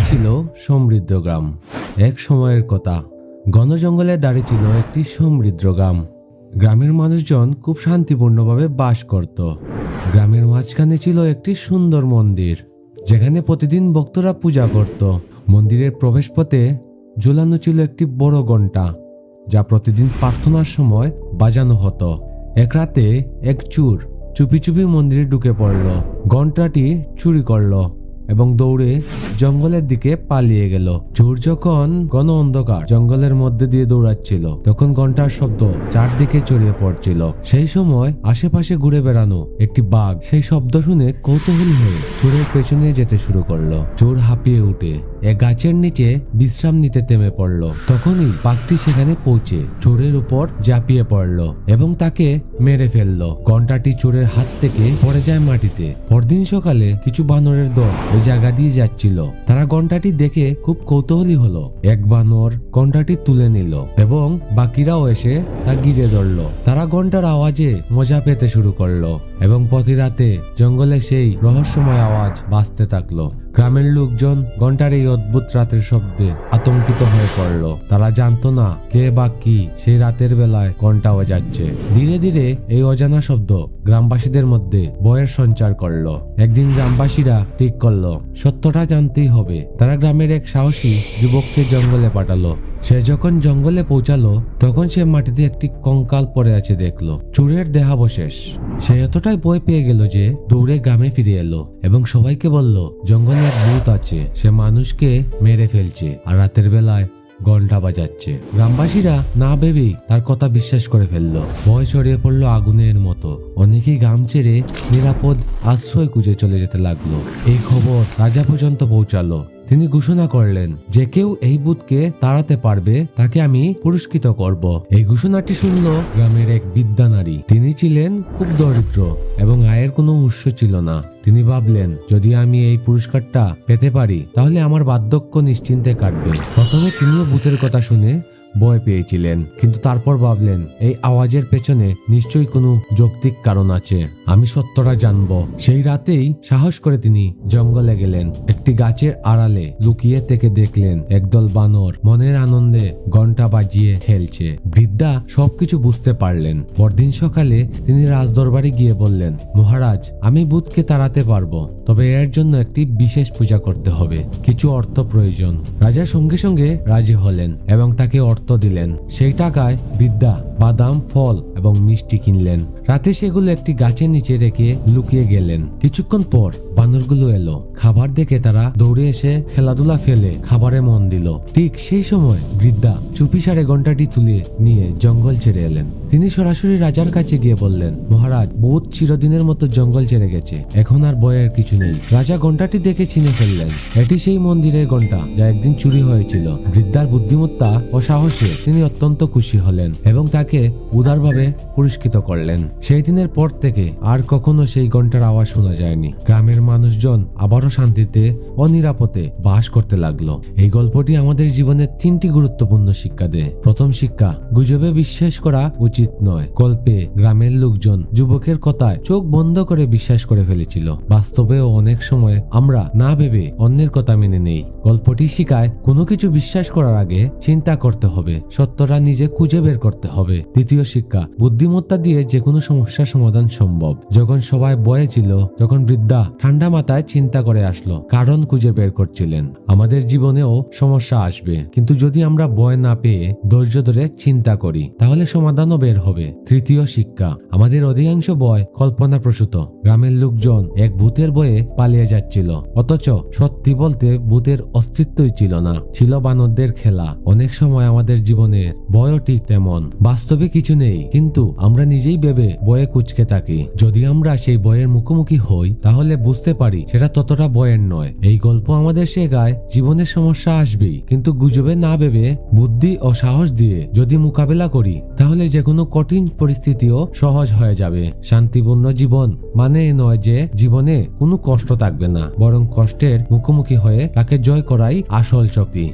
ছিল সমৃদ্ধ গ্রাম। এক সময়ের কথা, ঘন জঙ্গলে দাঁড়িয়ে ছিল একটি সমৃদ্ধ গ্রাম। গ্রামের মানুষজন খুব শান্তিপূর্ণভাবে বাস করত। গ্রামের মাঝখানে ছিল একটি সুন্দর মন্দির, যেখানে প্রতিদিন ভক্তরা পূজা করত। মন্দিরের প্রবেশপথে ঝুলানো ছিল একটি বড় ঘণ্টা, যা প্রতিদিন প্রার্থনার সময় বাজানো হতো। এক রাতে এক চোর চুপি চুপি মন্দিরে ঢুকে পড়ল, ঘণ্টাটি চুরি করলো এবং দৌড়ে জঙ্গলের দিকে পালিয়ে গেল। চোর যখন ঘন অন্ধকার জঙ্গলের মধ্যে দিয়ে দৌড়াচ্ছিল, তখন ঘণ্টার শব্দ চারদিকে ছড়িয়ে পড়ছিল। সেই সময় আশেপাশে ঘুরে বেড়ানো একটি বাঘ সেই শব্দ শুনে কৌতূহলী হয়ে চোরের পেছনে যেতে শুরু করলো। চোর হাঁপিয়ে উঠে এক গাছের নিচে বিশ্রাম নিতে থেমে পড়ল। তখনই বাঘটি সেখানে পৌঁছে চোরের উপর ঝাঁপিয়ে পড়ল এবং তাকে মেরে ফেলল। ঘণ্টাটি চোরের হাত থেকে পড়ে যায় মাটিতে। পরদিন সকালে কিছু বানরের দল ওই জায়গা দিয়ে যাচ্ছিল। তারা ঘণ্টাটি দেখে খুব কৌতূহলী হলো। এক বানর ঘণ্টাটি তুলে নিল এবং বাকিরাও এসে তা ঘিরে ধরল। তারা ঘণ্টার আওয়াজে মজা পেতে শুরু করলো এবং প্রতি রাতে জঙ্গলে সেই রহস্যময় আওয়াজ বাজতে থাকলো। গ্রামের লোকজন ঘণ্টার এই অদ্ভুত রাতের শব্দে আতঙ্কিত হয়ে পড়ল। তারা জানতো না কে বা কি সেই রাতের বেলায় ঘণ্টা বাজাচ্ছে। ধীরে ধীরে এই অজানা শব্দ গ্রামবাসীদের মধ্যে ভয়ের সঞ্চার করলো। একদিন গ্রামবাসীরা ঠিক করলো সত্যটা জানতেই হবে। তারা গ্রামের এক সাহসী যুবককে জঙ্গলে পাঠালো। সে যখন জঙ্গলে পৌঁছালো, তখন সে মাটিতে একটি কঙ্কাল পড়ে আছে দেখলো, চোরের দেহাবশেষ। সে এতটাই ভয় পেয়ে গেল যে দৌড়ে গ্রামে ফিরে এলো এবং সবাইকে বলল জঙ্গলে এক ভূত আছে, সে মানুষকে মেরে ফেলছে আর রাতের বেলায় ঘণ্টা বাজাচ্ছে। গ্রামবাসীরা না ভেবেই তার কথা বিশ্বাস করে ফেললো। ভয় ছড়িয়ে পড়লো আগুনের মতো। অনেকেই গ্রাম ছেড়ে নিরাপদ আশ্রয় খুঁজে চলে যেতে লাগলো। এই খবর রাজা পর্যন্ত পৌঁছালো। তিনি ঘোষণা করলেন যে কেউ এই ভূতকে তাড়াতে পারবে তাকে আমি পুরস্কৃত করব। এই ঘোষণাটি শুনল গ্রামের এক বৃদ্ধা নারী। তিনি ছিলেন খুব দরিদ্র এবং আয়ের কোনো উৎস ছিল না। তিনি ভাবলেন, যদি আমি এই পুরস্কারটা পেতে পারি তাহলে আমার বার্ধক্য নিশ্চিন্তে কাটবে। প্রথমে তিনিও ভূতের কথা শুনে ভয় পেয়েছিলেন, কিন্তু তারপর ভাবলেন এই আওয়াজের পেছনে নিশ্চয়ই কোনো যৌক্তিক কারণ আছে। আমি সত্যটা জানবো। সেই রাতেই সাহস করে তিনি জঙ্গলে গেলেন। একটি গাছের আড়ালে লুকিয়ে থেকে দেখলেন একদল বানর মনের আনন্দে ঘণ্টা বাজিয়ে খেলছে। বৃদ্ধা সবকিছু বুঝতে পারলেন। পরদিন সকালে তিনি রাজদরবারে গিয়ে বললেন, মহারাজ, আমি ভূতকে তাড়াতে পারবো, তবে এর জন্য একটি বিশেষ পূজা করতে হবে। কিছু অর্থ প্রয়োজন। রাজা সঙ্গে সঙ্গে রাজি হলেন এবং তাকে অর্থ দিলেন। সেই টাকায় বৃদ্ধা বাদাম, ফল এবং মিষ্টি কিনলেন। রাতে সেগুলো একটি গাছের নিচে রেখে লুকিয়ে গেলেন। কিছুক্ষণ পর বানরগুলো এলো। খাবার দেখে তারা দৌড়ে এসে খেলাধুলা ফেলে খাবারে মন দিল। ঠিক সেই সময় বৃদ্ধা চুপিসারে ঘণ্টাটি তুলে নিয়ে জঙ্গল ছেড়ে এলেন। তিনি সরাসরি রাজার কাছে গিয়ে বললেন, মহারাজ, ভূত চিরদিনের মতো জঙ্গল ছেড়ে গেছে, এখন আর ভয়ের কিছু নেই। রাজা ঘণ্টাটি দেখে চিনে ফেললেন এটি সেই মন্দিরের ঘণ্টা যা একদিন চুরি হয়েছিল। বৃদ্ধার বুদ্ধিমত্তা ও সাহসে তিনি অত্যন্ত খুশি হলেন এবং তাকে উদারভাবে পুরস্কৃত করলেন। সেই দিনের পর থেকে আর কখনো সেই ঘণ্টার আওয়াজ শোনা যায়নি। গ্রামের মানুষজন আবারও শান্তিতে ও নিরাপদে বাস করতে লাগলো। এই গল্পটি আমাদের জীবনে তিনটি গুরুত্বপূর্ণ শিক্ষা দেয়। প্রথম শিক্ষা, গুজবে বিশ্বাস করা উচিত নয়। গল্পে গ্রামের লোকজন যুবকের কথায় চোখ বন্ধ করে বিশ্বাস করে ফেলেছিল। বাস্তবেও অনেক সময় আমরা না ভেবে অন্যের কথা মেনে নেই। গল্পটি শিখায় কোনো কিছু বিশ্বাস করার আগে চিন্তা করতে হবে, সত্যটা নিজে খুঁজে বের করতে হবে। দ্বিতীয় শিক্ষা, বুদ্ধিমত্তা দিয়ে যে কোনো সমস্যার সমাধান সম্ভব। যখন সবাই ভয়ে ছিল, তখন বৃদ্ধা ঠান্ডা মাথায় চিন্তা করে আসলো, কারণ খুঁজে বের করছিলেন। আমাদের জীবনেও সমস্যা আসবে, কিন্তু যদি আমরা ভয় না পেয়ে ধৈর্য ধরে চিন্তা করি, তাহলে সমাধানও বের হবে। তৃতীয় শিক্ষা, আমাদের অধিকাংশ ভয় কল্পনা প্রসূত। গ্রামের লোকজন এক ভূতের ভয়ে পালিয়ে যাচ্ছিল, অথচ সত্যি বলতে ভূতের অস্তিত্বই ছিল না, ছিল বানরদের খেলা। অনেক সময় আমাদের জীবনের ভয়ও ঠিক তেমন, বাস্তবে কিছু নেই, কিন্তু আমরা নিজেই ভেবে ভয়ে কুঁচকে থাকি। যদি আমরা সেই ভয়ের মুখোমুখি হই, তাহলে বুঝতে পারি সেটা ততটা ভয়ের নয়। এই গল্প আমাদের শেখায় জীবনের সমস্যা আসবেই, কিন্তু গুজবে না ভেবে বুদ্ধি ও সাহস দিয়ে যদি মোকাবেলা করি, তাহলে যে কোনো কঠিন পরিস্থিতিও সহজ হয়ে যাবে। শান্তিপূর্ণ জীবন মানে নয় যে জীবনে কোনো কষ্ট থাকবে না, বরং কষ্টের মুখোমুখি হয়ে তাকে জয় করাই আসল শক্তি।